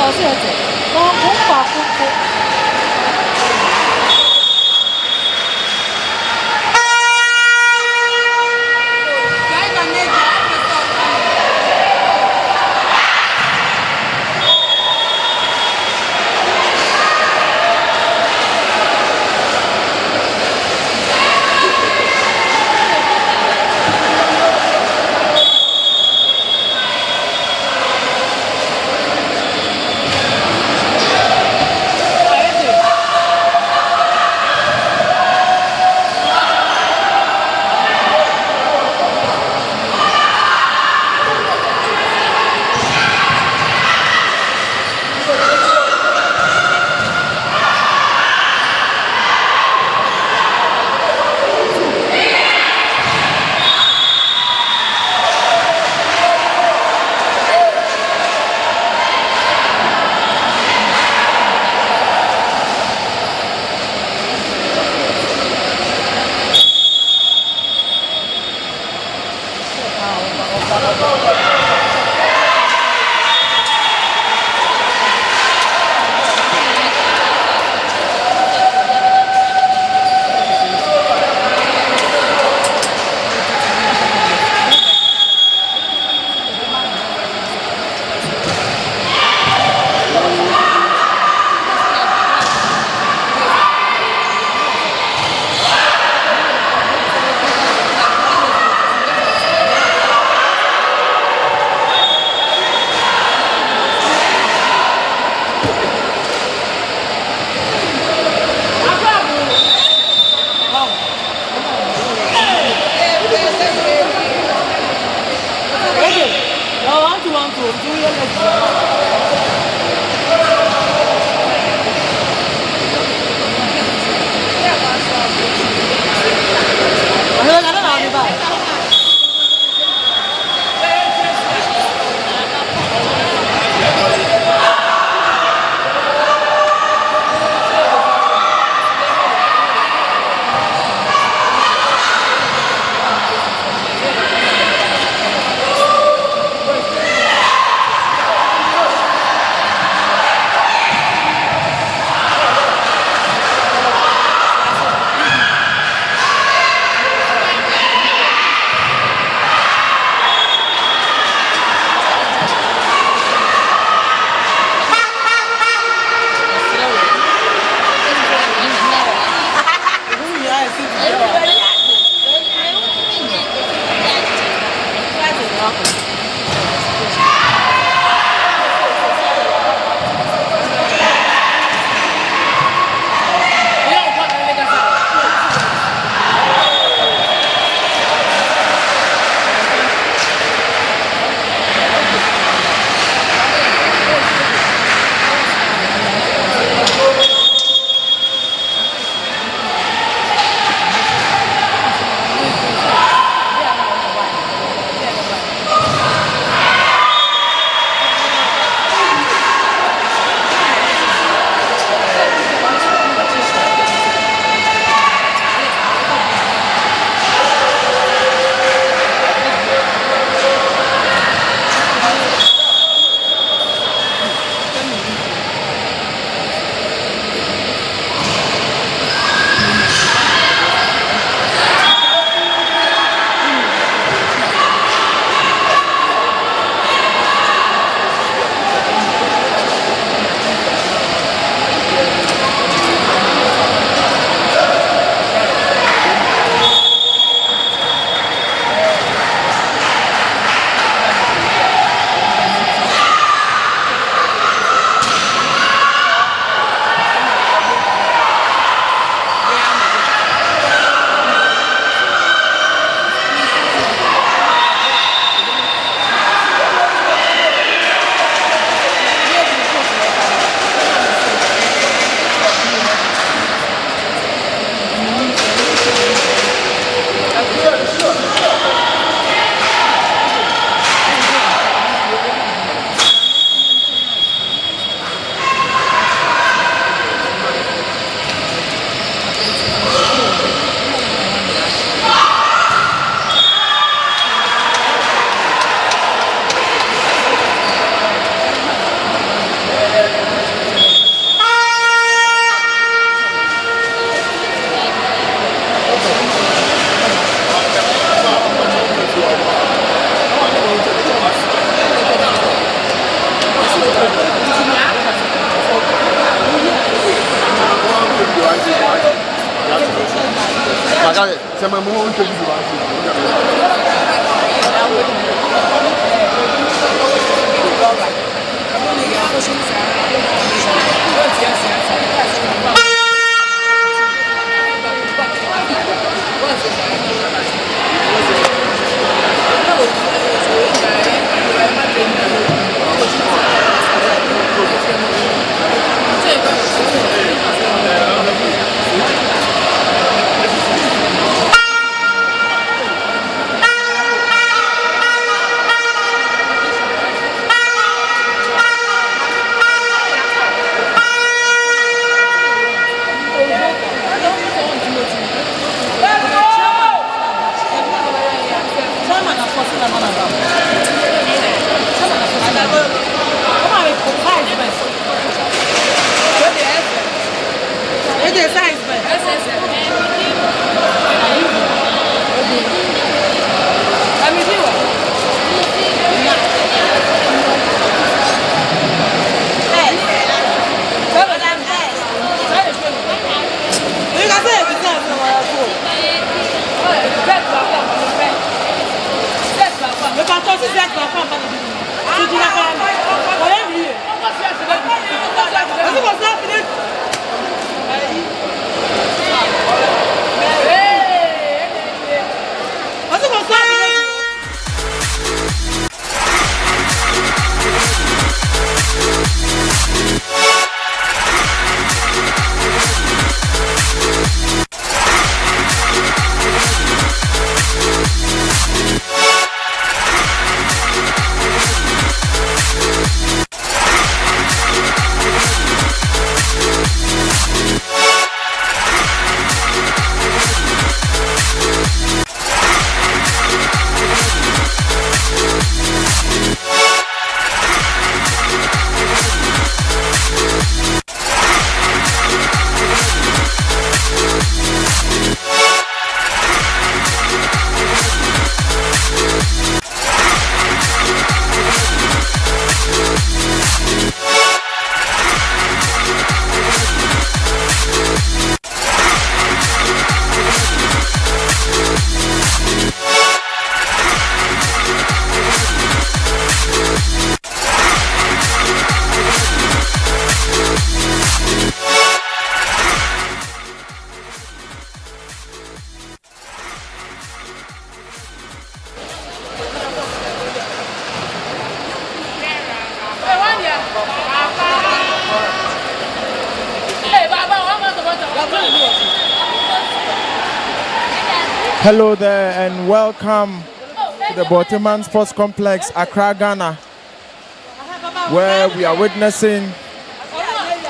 어수였지? 와, 고파, 고파. Hello there and welcome to the Borteyman Sports Complex, Accra, Ghana, where we are witnessing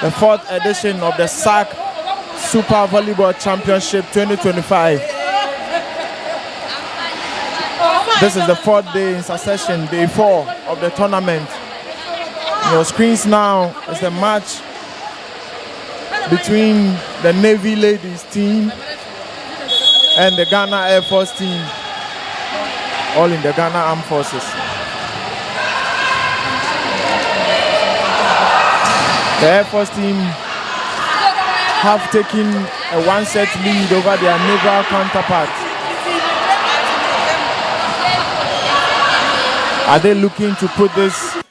the 4th edition of the SAC Super Volleyball Championship 2025. This is the 4th day in succession, day 4 of the tournament. On your screens now is the match between the Navy ladies team and the Ghana Airforce team, all in the Ghana Armed Forces. The Airforce team have taken a 1-set lead over their naval counterpart. Are they looking to put this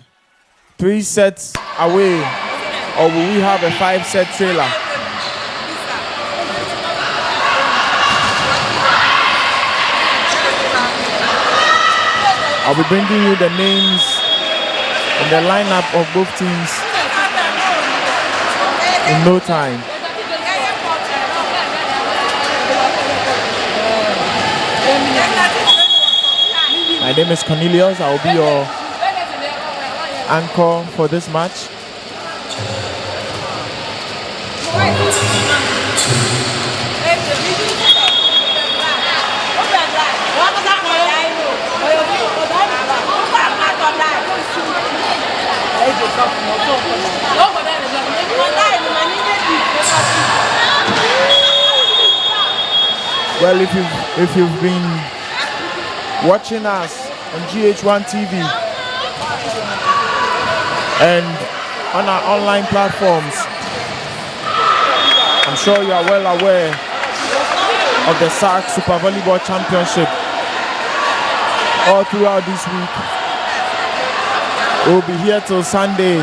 3 sets away, or will we have a 5-set trailer? I'll be bringing you the names and the lineup of both teams in no time. My name is Cornelius. I will be your anchor for this match. Well, if you've been watching us on GHOne TV and on our online platforms, I'm sure you are well aware of the SAC Super Volleyball Championship. All throughout this week, we'll be here till Sunday,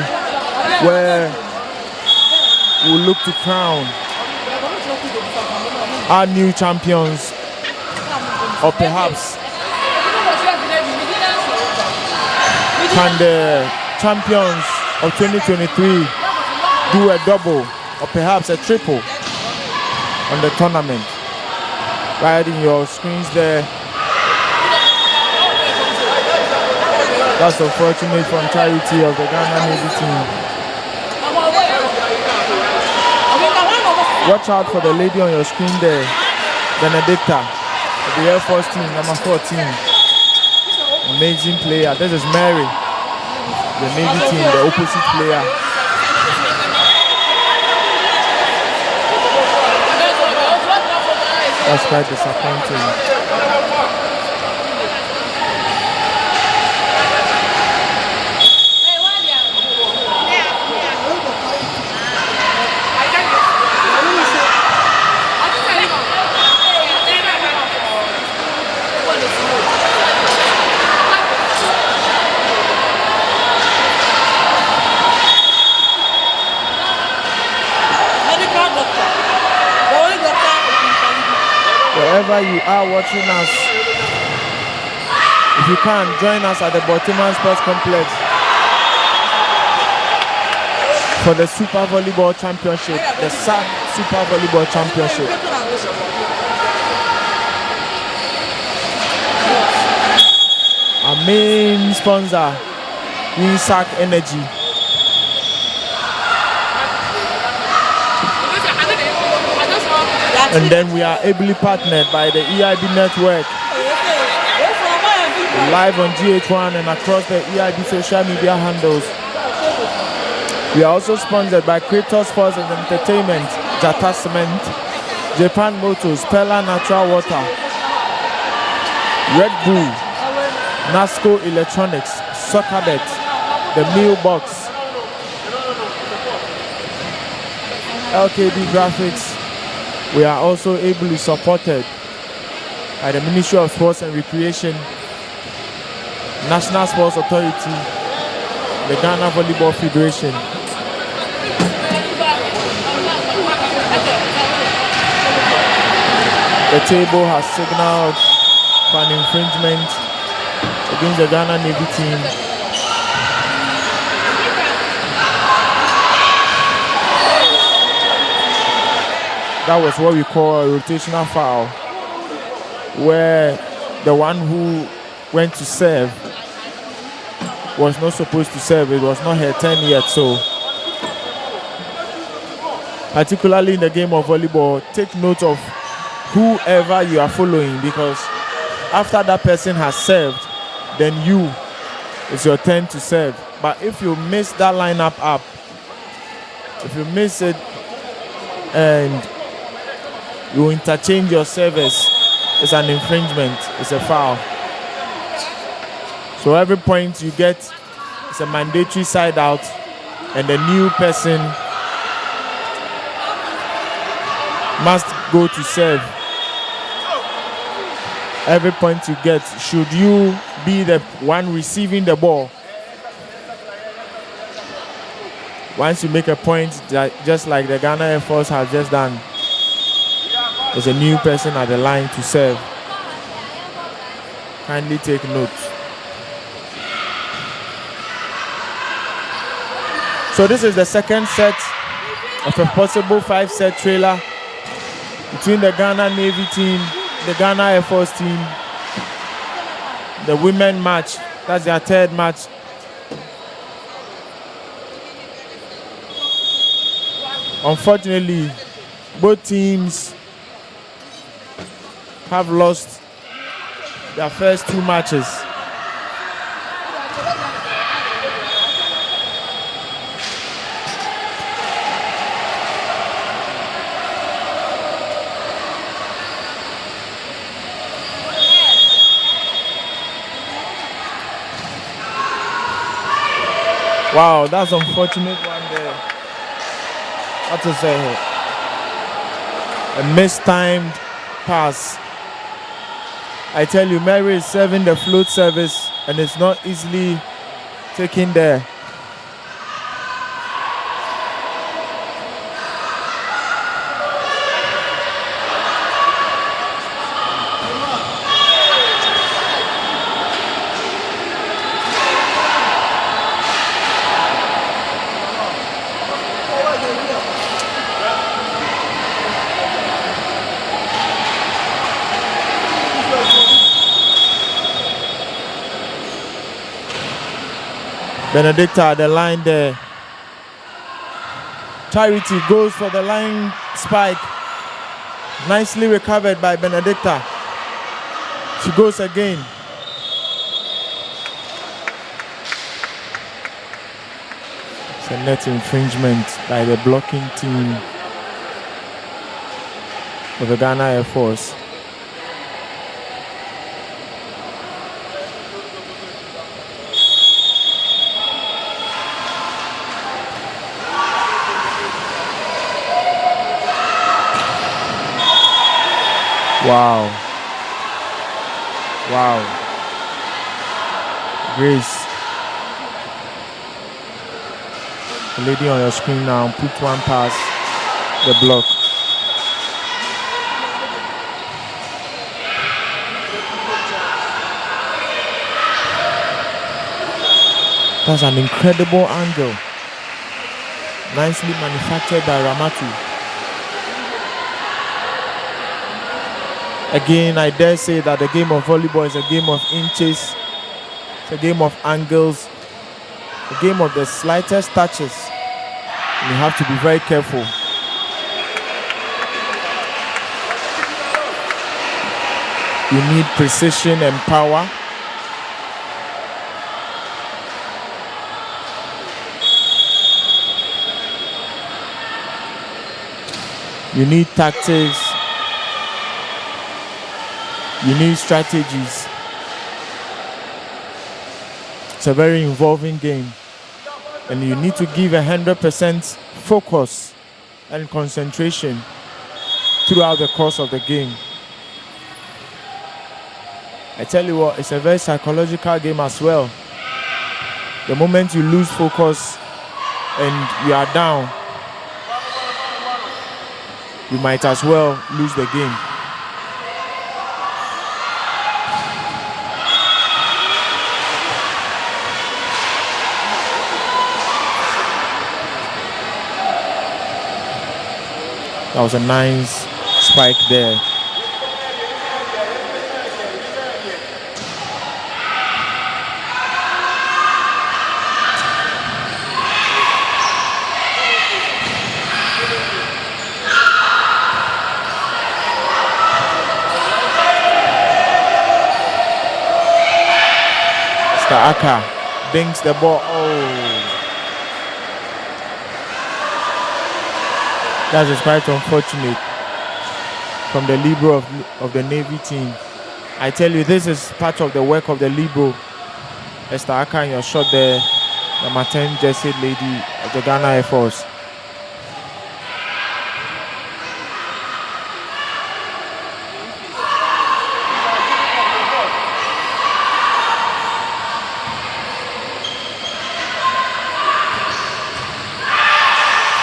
where we'll look to crown our new champions, or perhaps can the champions of 2023 do a double or perhaps a triple on the tournament. Right in your screens there. That's unfortunate from Charity of the Ghana Navy team. Watch out for the lady on your screen there, Benedicta, of the Airforce team, number 14. Amazing player. This is Mary, the Navy team, the opposite player. That's quite disappointing. Wherever you are watching us, if you can, join us at the Borteyman Sports Complex for the Super Volleyball Championship, the SAC Super Volleyball Championship. Our main sponsor, SAC Energy. And then we are ably partnered by the EIB network, live on GHOne and across the EIB social media handles. We are also sponsored by Creator Sports and Entertainment, Jata Cement, Japan Motors, Pella Natural Water, Red Bull, Nasco Electronics, Soccerbet, the Meal Box, LKD Graphics. We are also ably supported by the Ministry of Sports and Recreation, National Sports Authority, the Ghana Volleyball Federation. The table has signaled for an infringement against the Ghana Navy team. That was what we call a rotational foul, where the one who went to serve was not supposed to serve. It was not her turn yet. So, particularly in the game of volleyball, take note of whoever you are following, because after that person has served, then it's your turn to serve. But if you miss that lineup up, if you miss it and you interchange your service, it's an infringement, it's a foul. So every point you get is a mandatory side out, and the new person must go to serve. Every point you get, should you be the one receiving the ball, once you make a point, just like the Ghana Airforce has just done, there's a new person at the line to serve. Kindly take note. So this is the second set of a possible 5-set trailer between the Ghana Navy team, the Ghana Airforce team, the women match. That's their third match. Unfortunately, both teams have lost their first two matches. Wow, that's unfortunate one there. What to say here? A mistimed pass. I tell you, Mary is serving the float service and it's not easily taken there. Benedicta at the line there. Charity goes for the line spike. Nicely recovered by Benedicta. She goes again. It's a net infringement by the blocking team of the Ghana Air Force. Wow. Wow. Grace. The lady on your screen now, put one past the block. That's an incredible angle. Nicely manufactured by Ramatu. Again, I dare say that the game of volleyball is a game of inches. It's a game of angles. A game of the slightest touches. And you have to be very careful. You need precision and power. You need tactics. You need strategies. It's a very involving game. And you need to give 100% focus and concentration throughout the course of the game. I tell you what, it's a very psychological game as well. The moment you lose focus and you are down, you might as well lose the game. That was a nice spike there. Mr. Aka dinks the ball. Oh. That is quite unfortunate from the libero of the Navy team. I tell you, this is part of the work of the libero. Esther Aka in your shot there, number 10 jersey lady of the Ghana Air Force.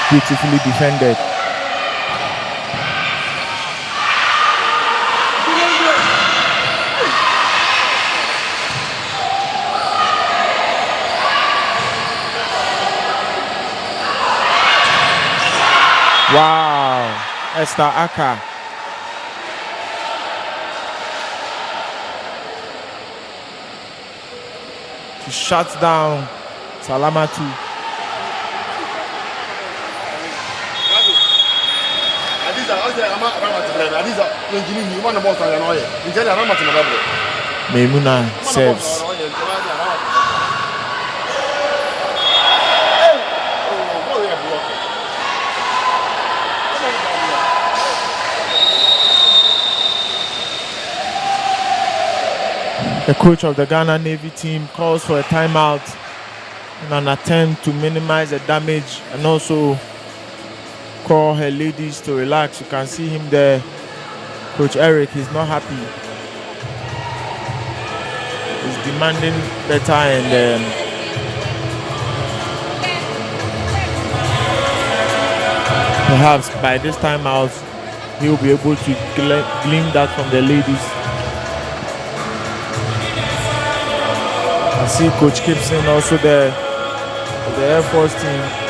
Beautifully defended. Wow, Esther Aka. She shuts down Salamatu. Maimuna serves. The coach of the Ghana Navy team calls for a timeout in an attempt to minimize the damage and also call her ladies to relax. You can see him there Coach Eric, he's not happy. He's demanding better, and perhaps by this time out, he'll be able to glean that from the ladies. I see Coach Gibson also there, the Airforce team.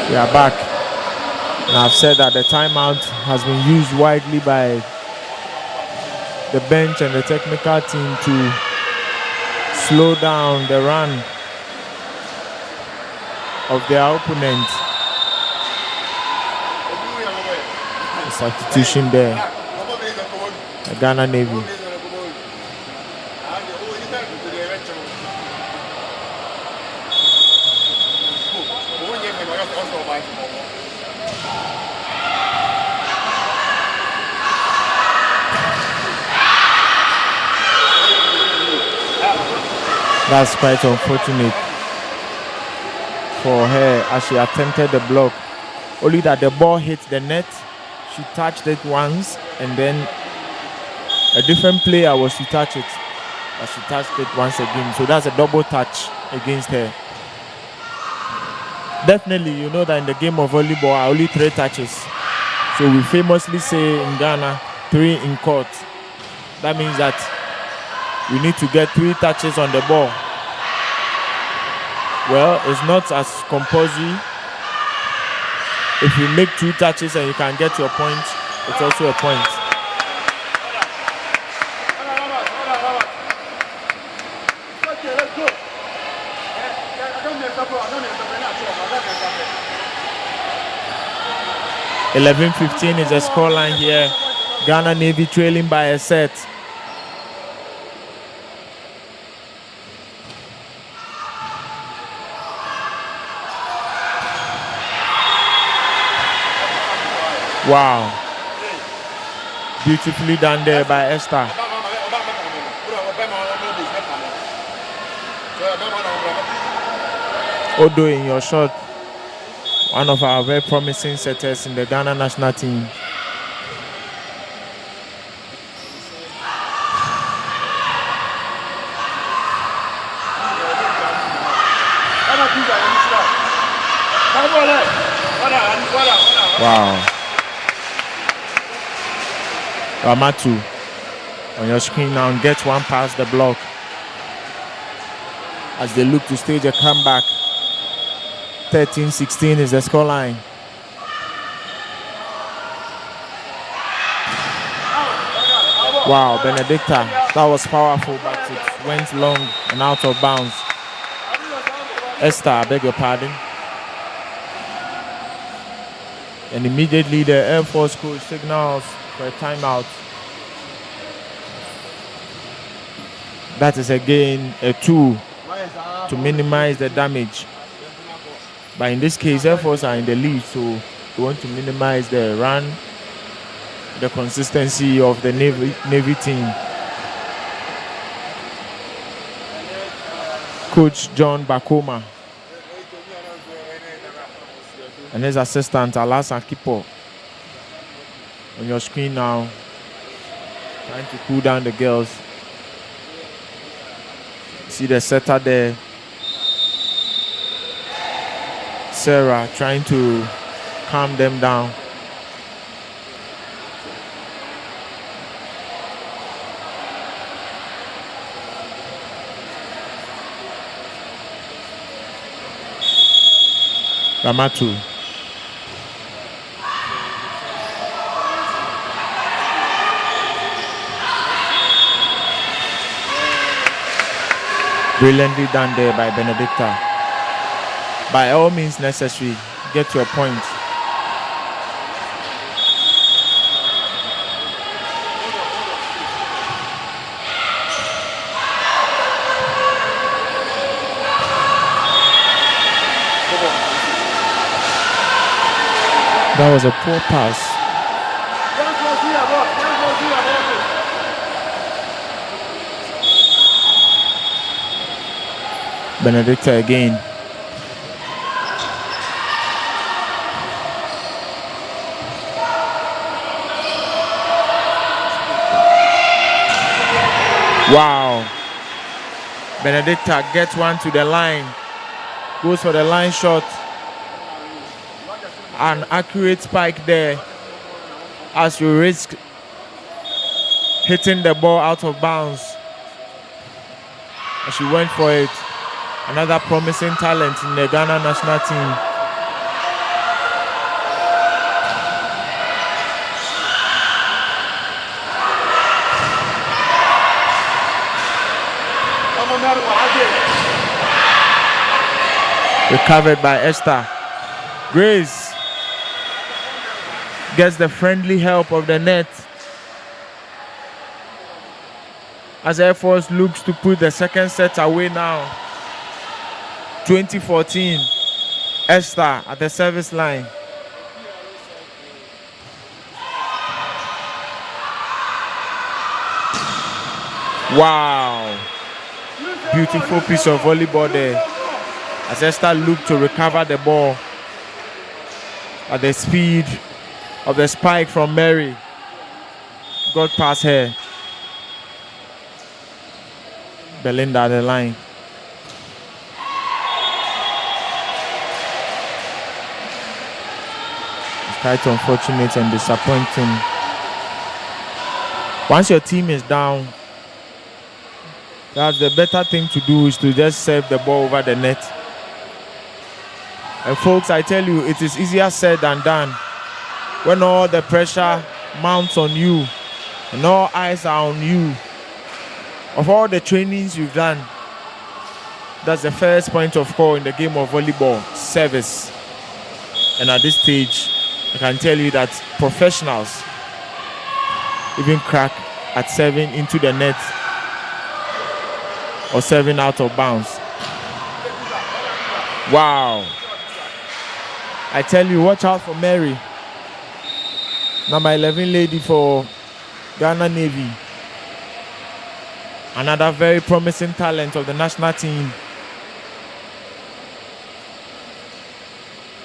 We are back. And I've said that the timeout has been used widely by the bench and the technical team to slow down the run of their opponent. The substitution there. The Ghana Navy. That's quite unfortunate for her as she attempted the block. Only that the ball hit the net, she touched it once, and then a different player was to touch it, but she touched it once again. So that's a double touch against her. Definitely, you know that in the game of volleyball are only 3 touches. So we famously say in Ghana, 3 in court. That means that we need to get 3 touches on the ball. Well, it's not as compulsory. If you make 2 touches and you can get your point, it's also a point. (11:15) is the scoreline here. Ghana Navy trailing by a set. Wow. Beautifully done there by Esther. Odo in your shot. One of our very promising setters in the Ghana national team. Wow. Ramatu on your screen now and gets one past the block as they look to stage a comeback. 13-16 is the scoreline. Wow, Benedicta, that was powerful, but it went long and out of bounds. Esther, I beg your pardon. And immediately the Air Force coach signals for a timeout. That is again a tool to minimize the damage. But in this case, Air Force are in the lead, so we want to minimize the run, the consistency of the Navy team. Coach John Bakoma and his assistant Alasa Kipo on your screen now, trying to cool down the girls. See the setter there, Sarah, trying to calm them down. Ramatu. Brilliantly done there by Benedicta. By all means necessary, get your point. That was a poor pass. Benedicta again. Wow. Benedicta gets one to the line. Goes for the line shot. An accurate spike there as you risk hitting the ball out of bounds. And she went for it. Another promising talent in the Ghana national team. Recovered by Esther. Grace gets the friendly help of the net as Airforce looks to put the second set away now. 2014, Esther at the service line. Wow. Beautiful piece of volleyball there as Esther looked to recover the ball at the speed of the spike from Mary. Got past her. Belinda at the line. It's quite unfortunate and disappointing. Once your team is down, that's the better thing to do is to just serve the ball over the net. And folks, I tell you, it is easier said than done. When all the pressure mounts on you and all eyes are on you, of all the trainings you've done, that's the first point of call in the game of volleyball, service. And at this stage, I can tell you that professionals even crack at serving into the net or serving out of bounds. Wow. I tell you, watch out for Mary. Number 11 lady for Ghana Navy. Another very promising talent of the national team.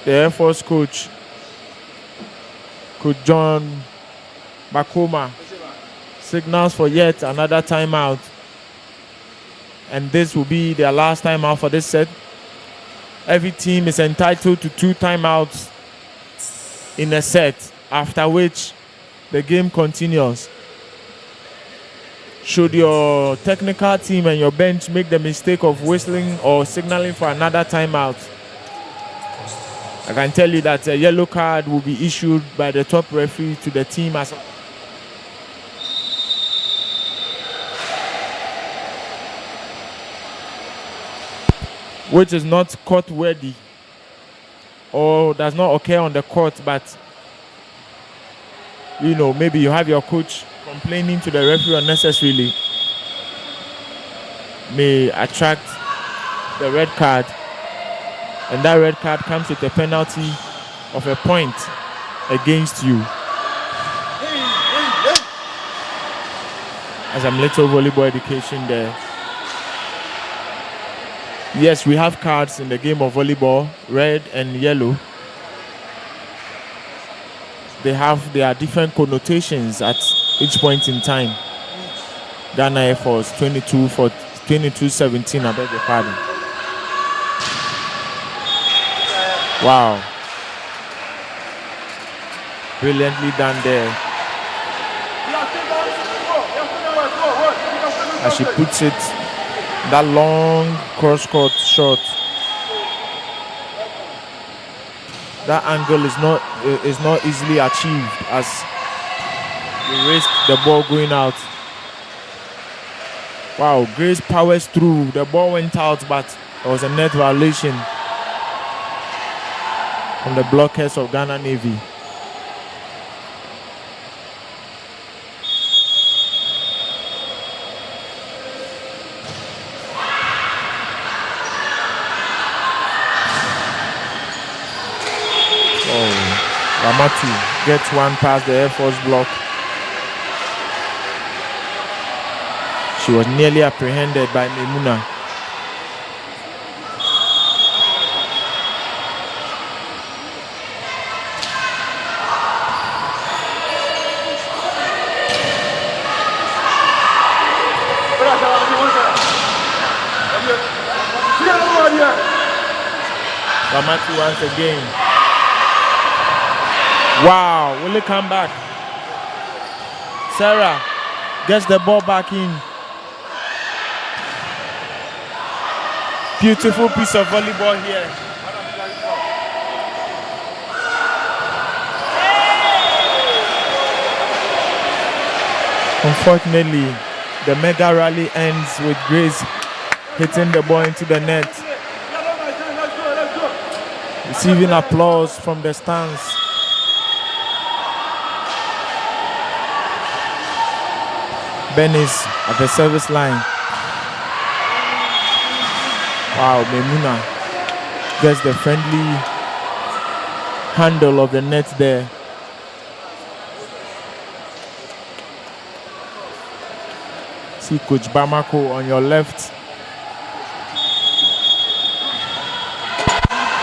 The Air Force coach, Coach John Bakoma, signals for yet another timeout. And this will be their last timeout for this set. Every team is entitled to 2 timeouts in a set, after which the game continues. Should your technical team and your bench make the mistake of whistling or signaling for another timeout, I can tell you that a yellow card will be issued by the top referee to the team as which is not court worthy or does not occur on the court, but you know, maybe you have your coach complaining to the referee unnecessarily, may attract the red card, and that red card comes with a penalty of a point against you. As I'm little volleyball education there. Yes, we have cards in the game of volleyball, red and yellow. They have their different connotations at each point in time. Ghana Air Force 22-17, I beg your pardon. Wow. Brilliantly done there. As she puts it, that long cross-court shot. That angle is not easily achieved as you risk the ball going out. Wow, Grace powers through. The ball went out, but there was a net violation from the blockers of Ghana Navy. Ramatu gets one past the Air Force block. She was nearly apprehended by Memuna. Ramatu once again. Wow, will it come back? Sarah gets the ball back in. Beautiful piece of volleyball here. Unfortunately, the mega rally ends with Grace hitting the ball into the net. Receiving applause from the stands. Bennis at the service line. Wow, Memuna gets the friendly handle of the net there. See Coach Bamako on your left.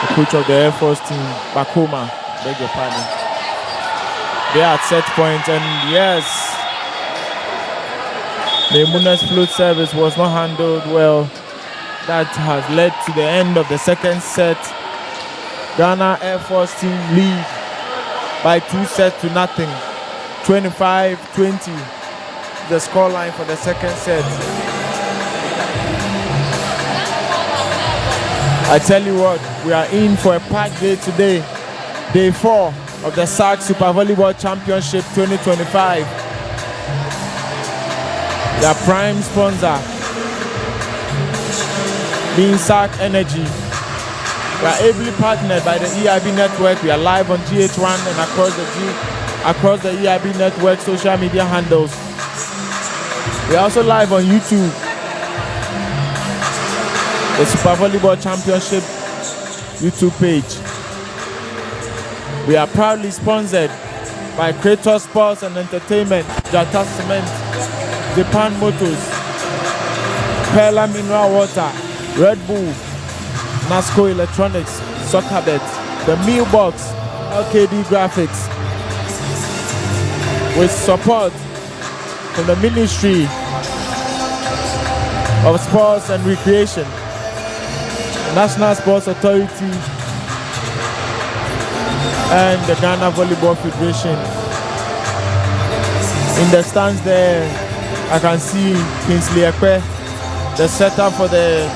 The coach of the Air Force team, Bakoma, beg your pardon. They are at set point, and yes, Memuna's float service was not handled well. That has led to the end of the second set. Ghana Air Force team lead by 2-0. 25-20, the scoreline for the second set. I tell you what, we are in for a packed day today. Day 4 of the SAC Super Volleyball Championship 2025. Their prime sponsor being SAC Energy. We are ably partnered by the EIB network. We are live on GHOne and across the EIB network social media handles. We are also live on YouTube. The Super Volleyball Championship YouTube page. We are proudly sponsored by Creator Sports and Entertainment, Jata Cement, Japan Motors, Perla Mineral Water, Red Bull, Nasco Electronics, Soccerbet, The Mealbox, LKD Graphics, with support from the Ministry of Sports and Recreation, National Sports Authority, and the Ghana Volleyball Federation. In the stands there, I can see Kingsley Ekwe, the setter for the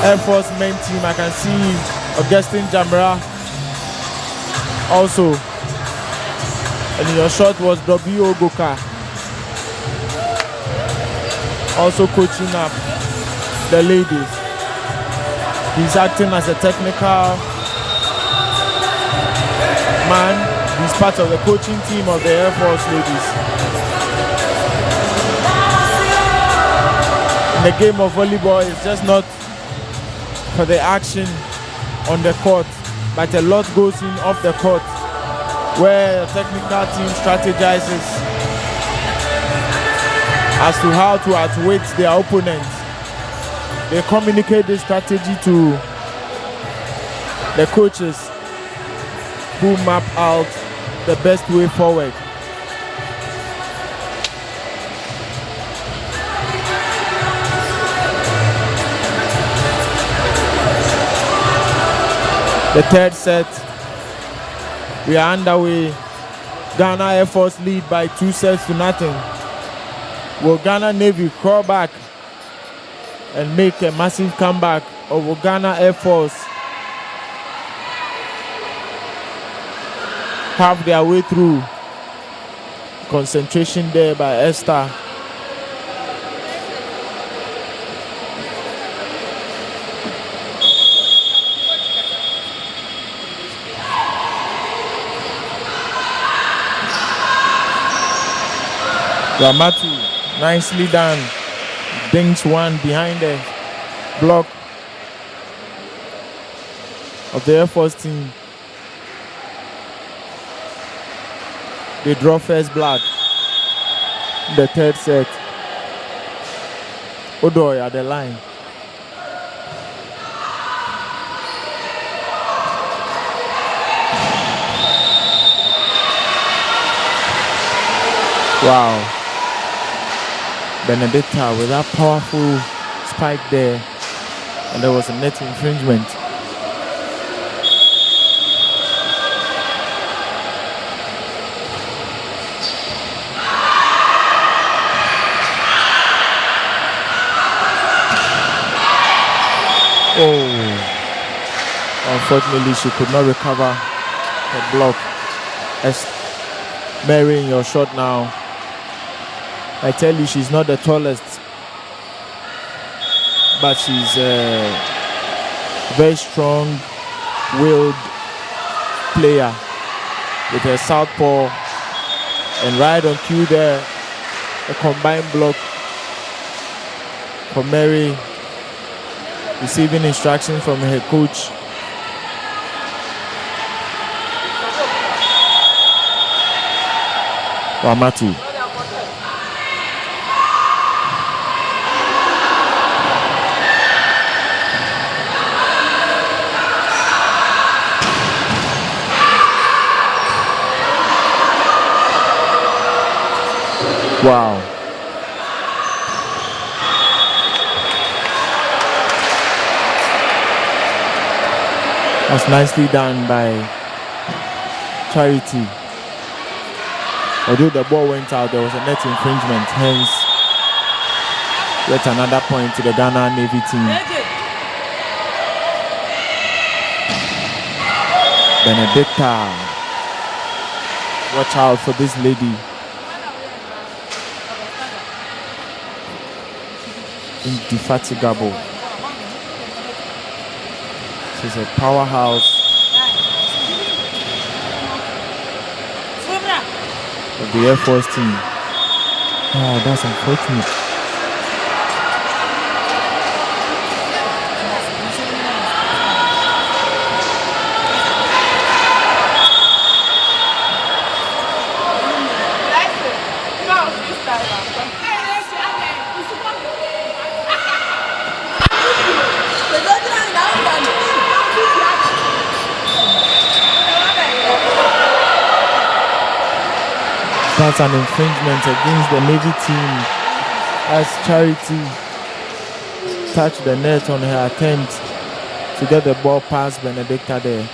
Air Force main team. I can see Augustine Jamra also. And in your shot was W. Ogoka, also coaching up the ladies. He's acting as a technical man. He's part of the coaching team of the Air Force ladies. In the game of volleyball, it's just not for the action on the court, but a lot goes in off the court, where the technical team strategizes as to how to outwit their opponents. They communicate this strategy to the coaches, who map out the best way forward. The third set, we are underway. Ghana Air Force lead by 2-0. Will Ghana Navy crawl back and make a massive comeback, or will Ghana Air Force have their way through? Concentration there by Esther. Ramatu, nicely done. Dings one behind the block of the Air Force team. They draw first blood. The third set. Odoy at the line. Wow. Benedicta with that powerful spike there. And there was a net infringement. Oh, unfortunately, she could not recover her block. As Mary in your shot now. I tell you, she's not the tallest, but she's a very strong-willed player with her southpaw, and right on cue there, a combined block for Mary, receiving instructions from her coach. Wamatu. Wow. That's nicely done by Charity. Although the ball went out, there was a net infringement. Hence, yet another point to the Ghana Navy team. Benedicta. Watch out for this lady. Indefatigable. She's a powerhouse of the Airforce team. Oh, that's unfortunate. That's an infringement against the Navy team as Charity touched the net on her attempt to get the ball past Benedicta there.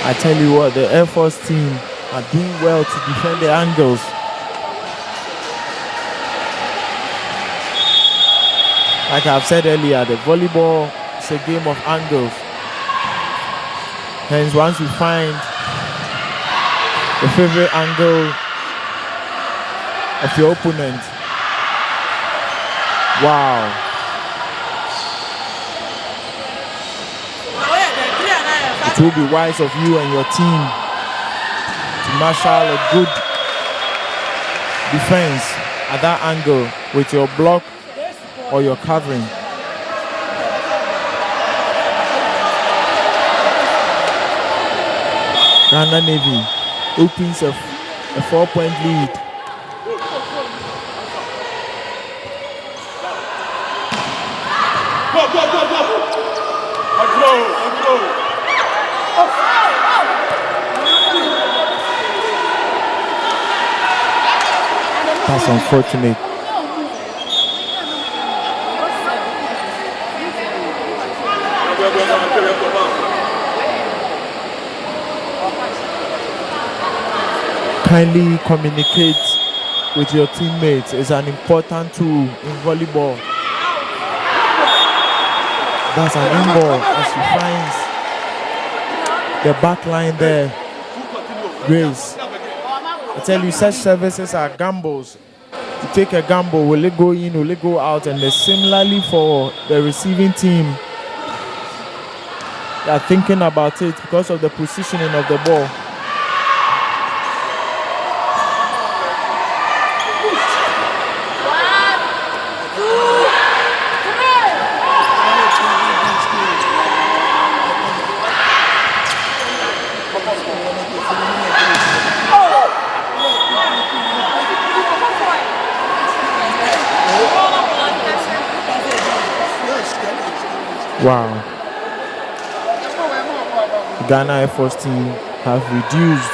I tell you what, the Air Force team are doing well to defend the angles. Like I've said earlier, the volleyball is a game of angles. Hence, once you find the favorite angle of your opponent, wow. It will be wise of you and your team to marshal a good defense at that angle with your block or your covering. Ghana Navy opens a 4-point lead. That's unfortunate. Kindly communicate with your teammates is an important tool in volleyball. That's an in-ball as she finds the back line there. Grace. I tell you, such services are gambles. You take a gamble, will it go in, will it go out? And similarly for the receiving team, they are thinking about it because of the positioning of the ball. Wow. The Ghana Airforce team have reduced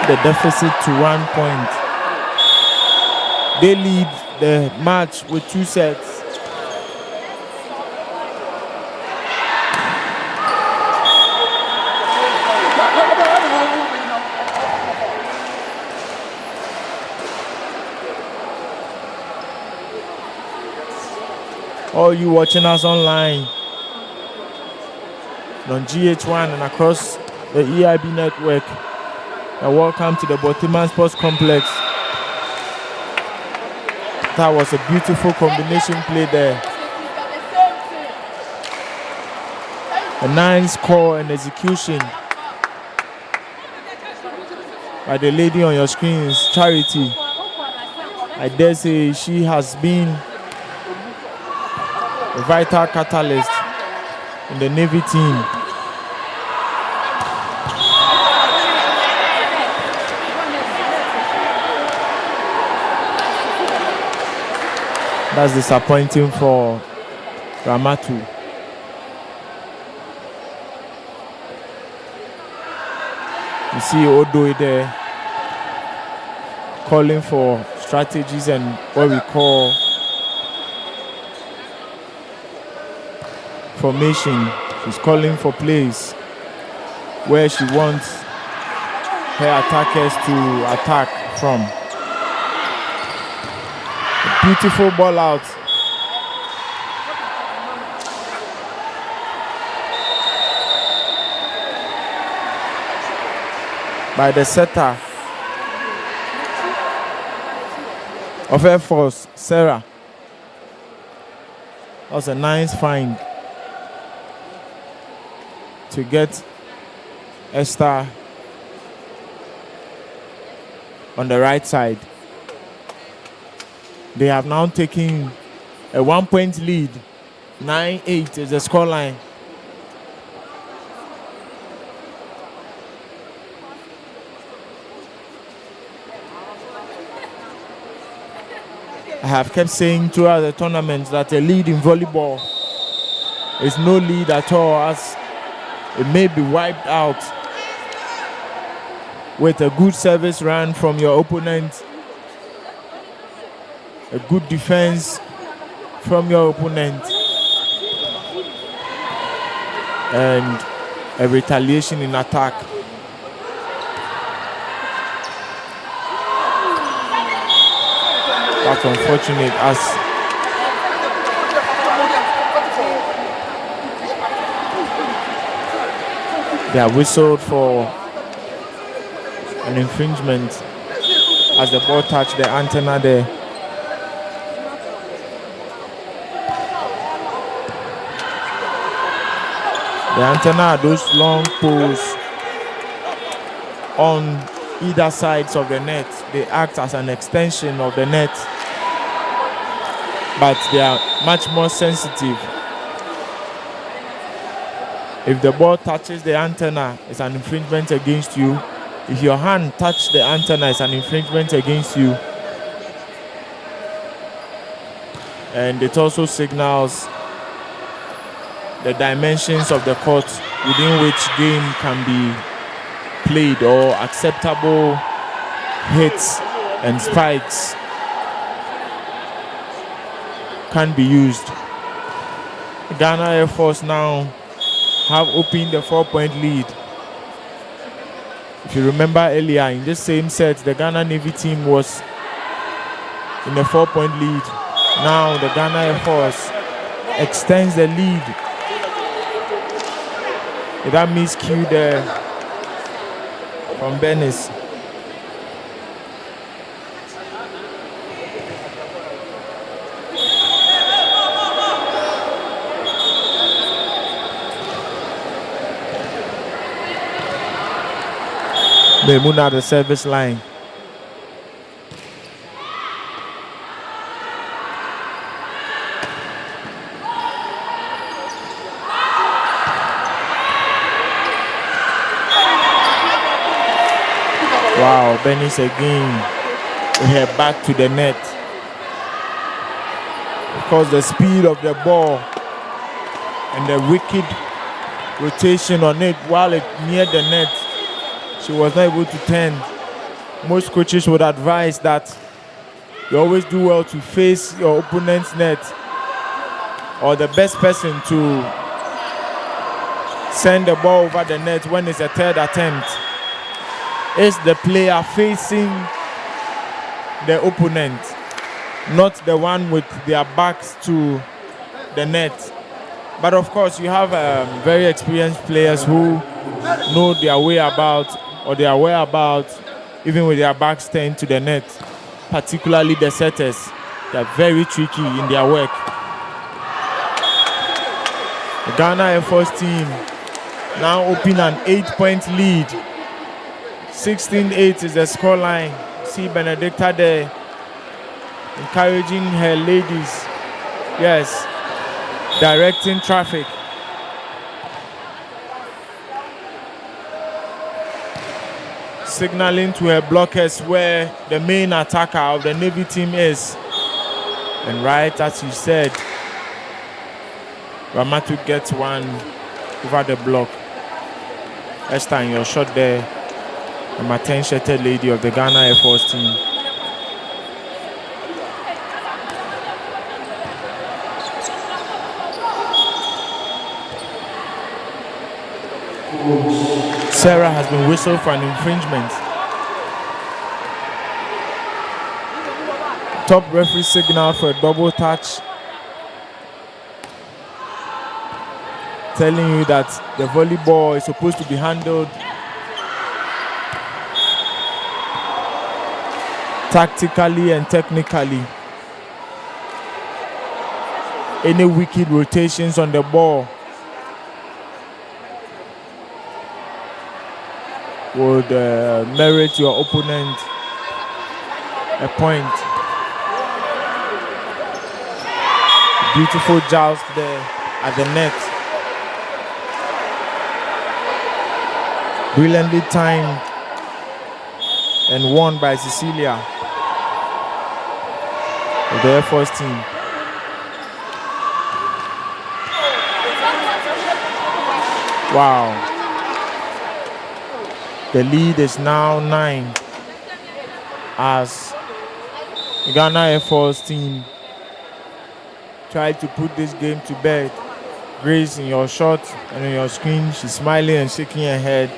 the deficit to 1 point. They lead the match with 2 sets. All you watching us online on GHOne and across the EIB network, welcome to the Borteyman Sports Complex. That was a beautiful combination play there. A nice score and execution by the lady on your screens, Charity. I dare say she has been a vital catalyst in the Navy team. That's disappointing for Ramatu. You see Odo there calling for strategies and what we call formation. She's calling for plays where she wants her attackers to attack from. A beautiful ball out. By the setter of Airforce, Sarah. That was a nice find to get Esther on the right side. They have now taken a 1-point lead. 9-8 is the scoreline. I have kept saying throughout the tournament that a lead in volleyball is no lead at all, as it may be wiped out with a good service run from your opponent, a good defense from your opponent, and a retaliation in attack. That's unfortunate, as they are whistled for an infringement as the ball touched the antenna there. The antenna are those long poles on either sides of the net. They act as an extension of the net, but they are much more sensitive. If the ball touches the antenna, it's an infringement against you. If your hand touches the antenna, it's an infringement against you. And it also signals the dimensions of the court within which game can be played, or acceptable hits and spikes can be used. Ghana Airforce now have opened the 4-point lead. If you remember earlier in this same set, the Ghana Navy team was in a 4-point lead. Now the Ghana Airforce extends the lead. That miscue there from Benis. Memuna the service line. Wow, Benis again with her back to the net. Because the speed of the ball and the wicked rotation on it while it near the net. She was not able to turn. Most coaches would advise that you always do well to face your opponent's net, or the best person to send the ball over the net when it's a third attempt is the player facing the opponent, not the one with their backs to the net. But of course, you have very experienced players who know their way about, or their whereabouts, even with their backs turned to the net, particularly the setters. They're very tricky in their work. The Ghana Airforce team now open an 8-point lead. 16-8 is the scoreline. See Benedicta there encouraging her ladies. Yes, directing traffic. Signaling to her blockers where the main attacker of the Navy team is. And right as she said, Ramatu gets one over the block. Esther, in your shot there, the Martin-shirted lady of the Ghana Airforce team. Sarah has been whistled for an infringement. Top referee signal for a double touch, telling you that the volleyball is supposed to be handled tactically and technically. Any wicked rotations on the ball would merit your opponent a point. Beautiful joust there at the net. Brilliantly timed and won by Cecilia of the Air Force team. Wow. The lead is now 9 as the Ghana Air Force team tried to put this game to bed. Grace, in your shot and on your screen, she's smiling and shaking her head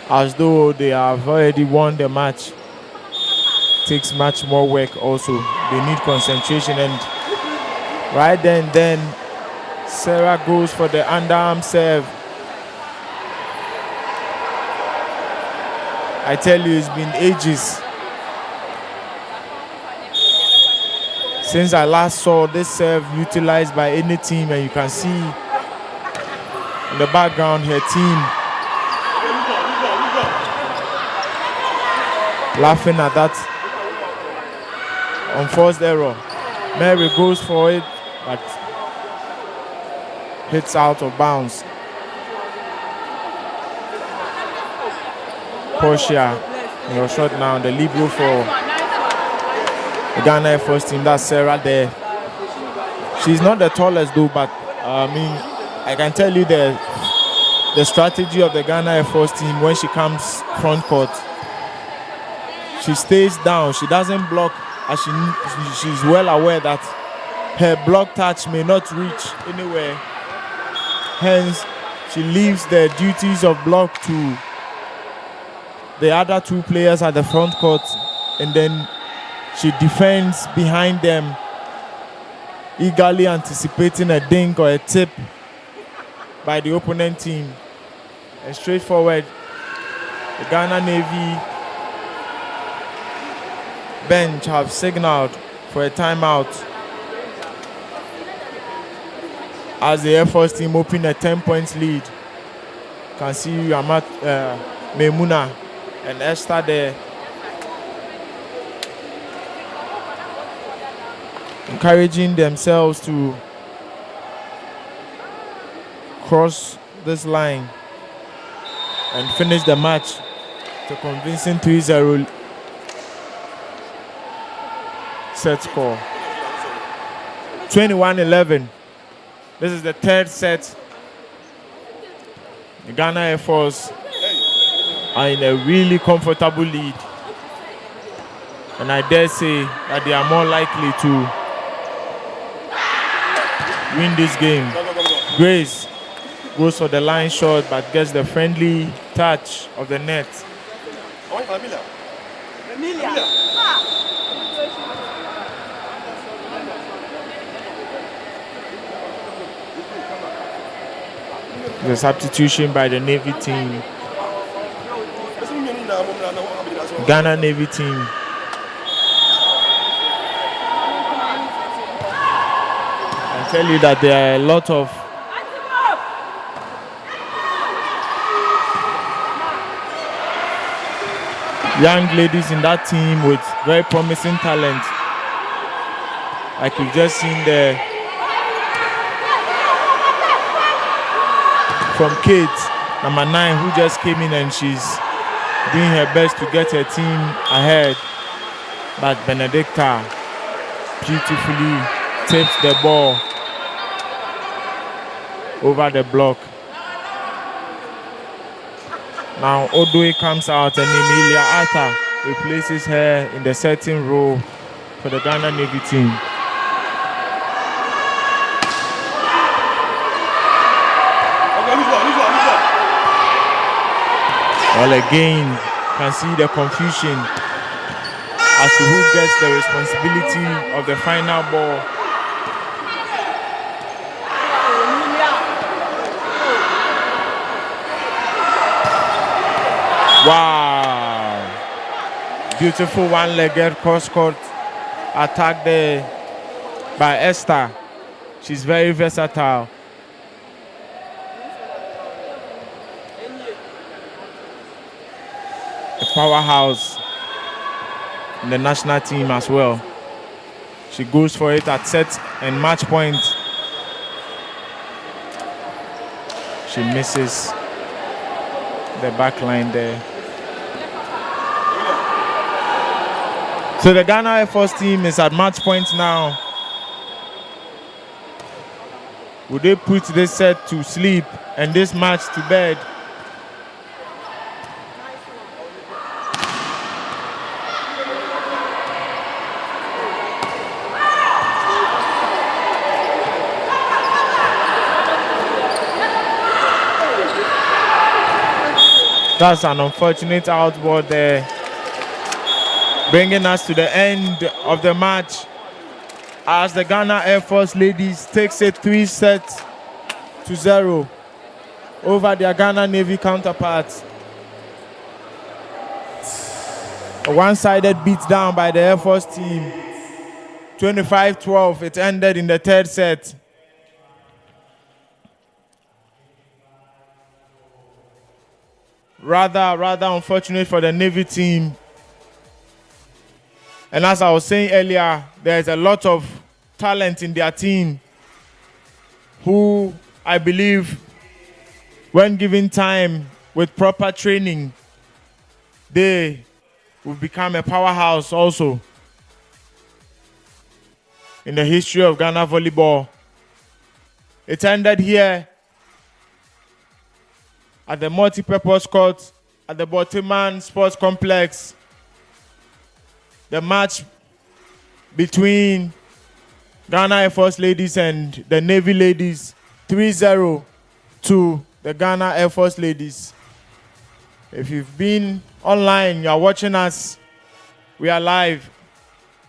as though they have already won the match. Takes much more work also. They need concentration, and right then Sarah goes for the underarm serve. I tell you, it's been ages since I last saw this serve utilized by any team, and you can see in the background her team laughing at that unforced error. Mary goes for it, but hits out of bounds. Portia, your shot now, the libero for the Ghana Air Force team. That's Sarah there. She's not the tallest though, but I can tell you the strategy of the Ghana Air Force team when she comes front court. She stays down. She doesn't block, as she's well aware that her block touch may not reach anywhere. Hence, she leaves the duties of block to the other two players at the front court, and then she defends behind them, eagerly anticipating a dink or a tip by the opponent team. And straightforward, the Ghana Navy bench have signaled for a timeout as the Air Force team open a 10-point lead. You can see Memuna and Esther there encouraging themselves to cross this line and finish the match to convincing 3-0 set score. 21-11. This is the third set. The Ghana Air Force are in a really comfortable lead. And I dare say that they are more likely to win this game. Grace goes for the line shot but gets the friendly touch of the net. The substitution by the Navy team. Ghana Navy team. I tell you that there are a lot of young ladies in that team with very promising talent. Like you've just seen there from Kate, number 9, who just came in and she's doing her best to get her team ahead. But Benedicta beautifully tips the ball over the block. Now Odoi comes out and Emilia Arthur replaces her in the setting role for the Ghana Navy team. Well, again, you can see the confusion as to who gets the responsibility of the final ball. Wow! Beautiful one-legged cross-court attack there by Esther. She's very versatile. A powerhouse in the national team as well. She goes for it at set and match point. She misses the back line there. So the Ghana Air Force team is at match point now. Would they put this set to sleep and this match to bed? That's an unfortunate outboard there, bringing us to the end of the match as the Ghana Air Force ladies takes it 3-0 over their Ghana Navy counterparts. A one-sided beatdown by the Air Force team. 25-12, it ended in the third set. Rather unfortunate for the Navy team. And as I was saying earlier, there's a lot of talent in their team who I believe, when given time with proper training, they will become a powerhouse also in the history of Ghana volleyball. It ended here at the multi-purpose court at the Borteyman Sports Complex. The match between Ghana Air Force ladies and the Navy ladies, 3-0 to the Ghana Air Force ladies. If you've been online, you are watching us, we are live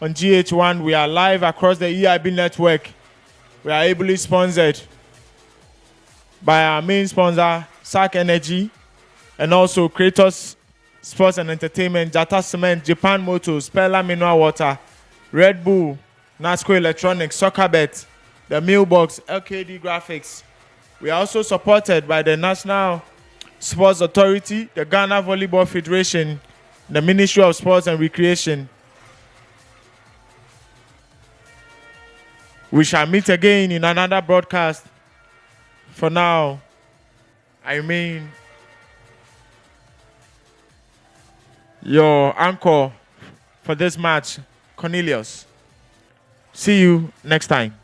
on GHOne. We are live across the EIB network. We are ably sponsored by our main sponsor, SAC Energy, and also Kratos Sports and Entertainment, Jata Cement, Japan Motors, Perla Mineral Water, Red Bull, Nasco Electronics, Soccerbet, the Mailbox, LKD Graphics. We are also supported by the National Sports Authority, the Ghana Volleyball Federation, the Ministry of Sports and Recreation. We shall meet again in another broadcast. For now, I remain your anchor for this match, Cornelius. See you next time.